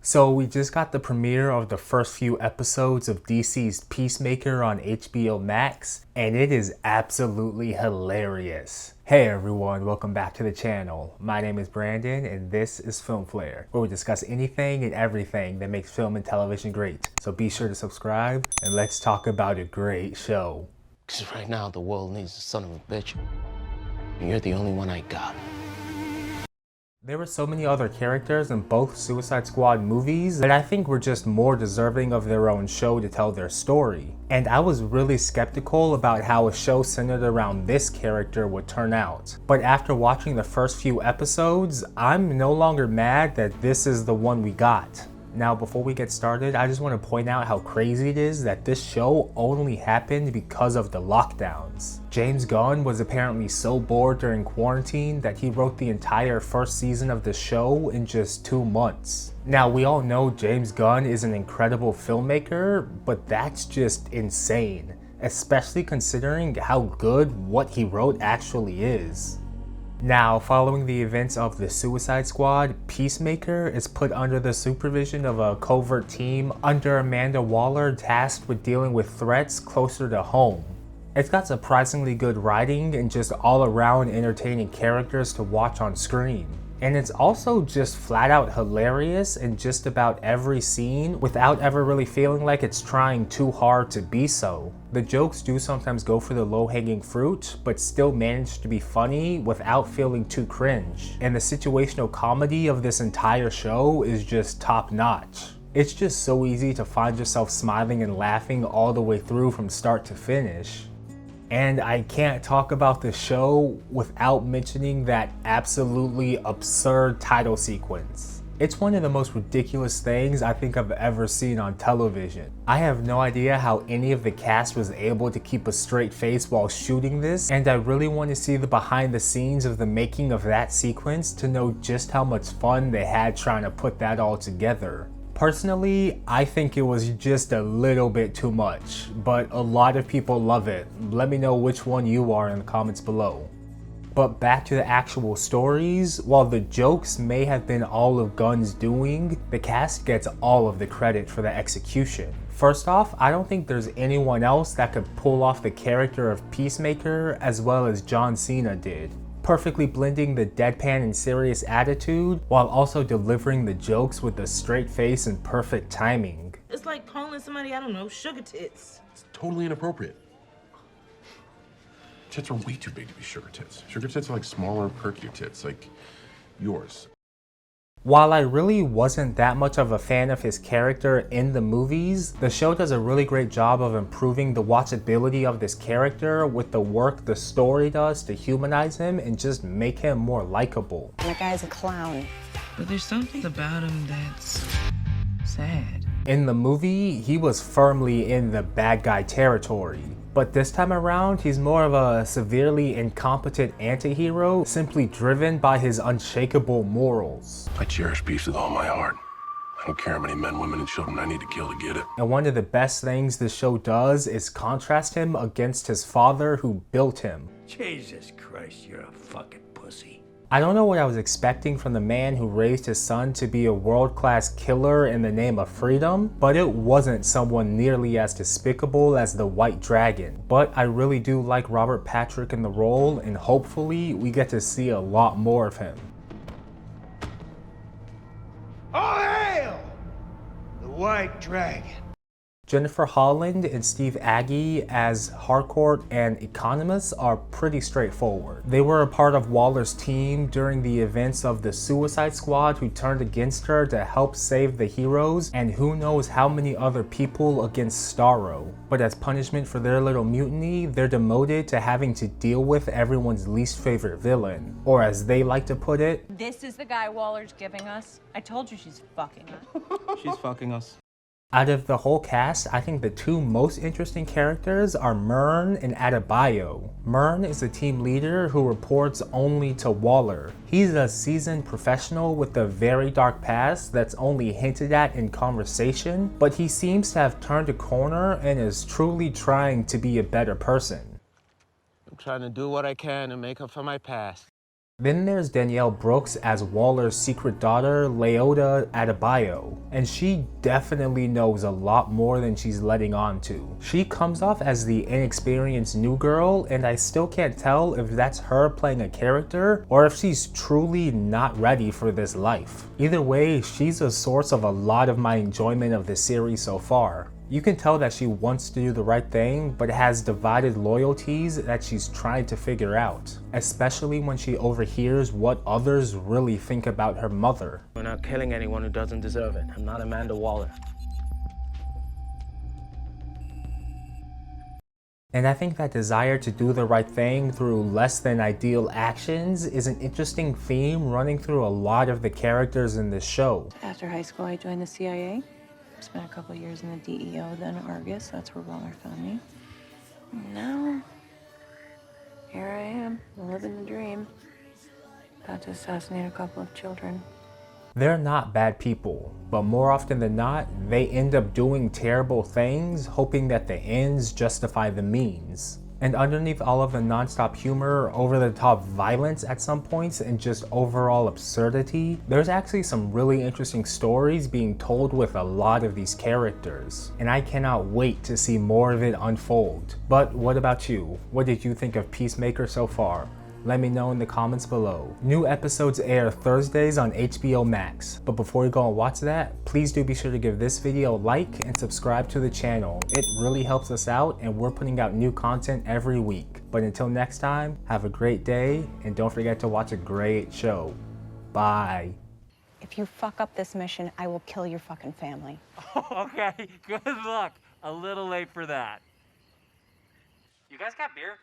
So we just got the premiere of the first few episodes of DC's Peacemaker on HBO Max, and it is absolutely hilarious. Hey everyone, welcome back to the channel. My name is Brandon and this is Film Flare, where we discuss anything and everything that makes film and television great. So be sure to subscribe and let's talk about a great show. Because right now the world needs a son of a bitch, and you're the only one I got. There were so many other characters in both Suicide Squad movies that I think were just more deserving of their own show to tell their story. And I was really skeptical about how a show centered around this character would turn out. But after watching the first few episodes, I'm no longer mad that this is the one we got. Now, before we get started, I just want to point out how crazy it is that this show only happened because of the lockdowns. James Gunn was apparently so bored during quarantine that he wrote the entire first season of the show in just 2 months. Now, we all know James Gunn is an incredible filmmaker, but that's just insane, especially considering how good what he wrote actually is. Now, following the events of the Suicide Squad, Peacemaker is put under the supervision of a covert team under Amanda Waller tasked with dealing with threats closer to home. It's got surprisingly good writing and just all-around entertaining characters to watch on screen. And it's also just flat out hilarious in just about every scene without ever really feeling like it's trying too hard to be so. The jokes do sometimes go for the low-hanging fruit, but still manage to be funny without feeling too cringe. And the situational comedy of this entire show is just top-notch. It's just so easy to find yourself smiling and laughing all the way through from start to finish. And I can't talk about the show without mentioning that absolutely absurd title sequence. It's one of the most ridiculous things I think I've ever seen on television. I have no idea how any of the cast was able to keep a straight face while shooting this, and I really want to see the behind the scenes of the making of that sequence to know just how much fun they had trying to put that all together. Personally, I think it was just a little bit too much, but a lot of people love it. Let me know which one you are in the comments below. But back to the actual stories, while the jokes may have been all of Gunn's doing, the cast gets all of the credit for the execution. First off, I don't think there's anyone else that could pull off the character of Peacemaker as well as John Cena did, perfectly blending the deadpan and serious attitude while also delivering the jokes with a straight face and perfect timing. It's like calling somebody, I don't know, sugar tits. It's totally inappropriate. Tits are way too big to be sugar tits. Sugar tits are like smaller, perkier tits, like yours. While I really wasn't that much of a fan of his character in the movies, the show does a really great job of improving the watchability of this character with the work the story does to humanize him and just make him more likable. That guy's a clown. But there's something about him that's sad. In the movie, he was firmly in the bad guy territory. But this time around, he's more of a severely incompetent anti-hero, simply driven by his unshakable morals. I cherish peace with all my heart. I don't care how many men, women, and children I need to kill to get it. And one of the best things the show does is contrast him against his father who built him. Jesus Christ, you're a fucking pussy. I don't know what I was expecting from the man who raised his son to be a world-class killer in the name of freedom, but it wasn't someone nearly as despicable as the White Dragon. But I really do like Robert Patrick in the role, and hopefully we get to see a lot more of him. All hail the White Dragon. Jennifer Holland and Steve Agee as Harcourt and Economist are pretty straightforward. They were a part of Waller's team during the events of the Suicide Squad who turned against her to help save the heroes and who knows how many other people against Starro. But as punishment for their little mutiny, they're demoted to having to deal with everyone's least favorite villain. Or as they like to put it, "This is the guy Waller's giving us. I told you she's fucking us." She's fucking us. out of the whole cast, I think the two most interesting characters are Murn and Adebayo. Murn is a team leader who reports only to Waller. He's a seasoned professional with a very dark past that's only hinted at in conversation, but he seems to have turned a corner and is truly trying to be a better person. I'm trying to do what I can to make up for my past. Then there's Danielle Brooks as Waller's secret daughter, Leota Adebayo, and she definitely knows a lot more than she's letting on to. She comes off as the inexperienced new girl, and I still can't tell if that's her playing a character or if she's truly not ready for this life. Either way, she's a source of a lot of my enjoyment of the series so far. You can tell that she wants to do the right thing, but has divided loyalties that she's trying to figure out, especially when she overhears what others really think about her mother. We're not killing anyone who doesn't deserve it. I'm not Amanda Waller. And I think that desire to do the right thing through less than ideal actions is an interesting theme running through a lot of the characters in this show. After high school, I joined the CIA. Spent a couple years in the DEO, then Argus. That's where Waller found me. And now, here I am, living the dream. About to assassinate a couple of children. They're not bad people, but more often than not, they end up doing terrible things, hoping that the ends justify the means. And underneath all of the nonstop humor, over-the-top violence at some points, and just overall absurdity, there's actually some really interesting stories being told with a lot of these characters. And I cannot wait to see more of it unfold. But what about you? What did you think of Peacemaker so far? Let me know in the comments below. New episodes air Thursdays on HBO Max. But before you go and watch that, please do be sure to give this video a like and subscribe to the channel. It really helps us out, and we're putting out new content every week. But until next time, have a great day, and don't forget to watch a great show. Bye. If you fuck up this mission, I will kill your fucking family. Okay, good luck. A little late for that. You guys got beer?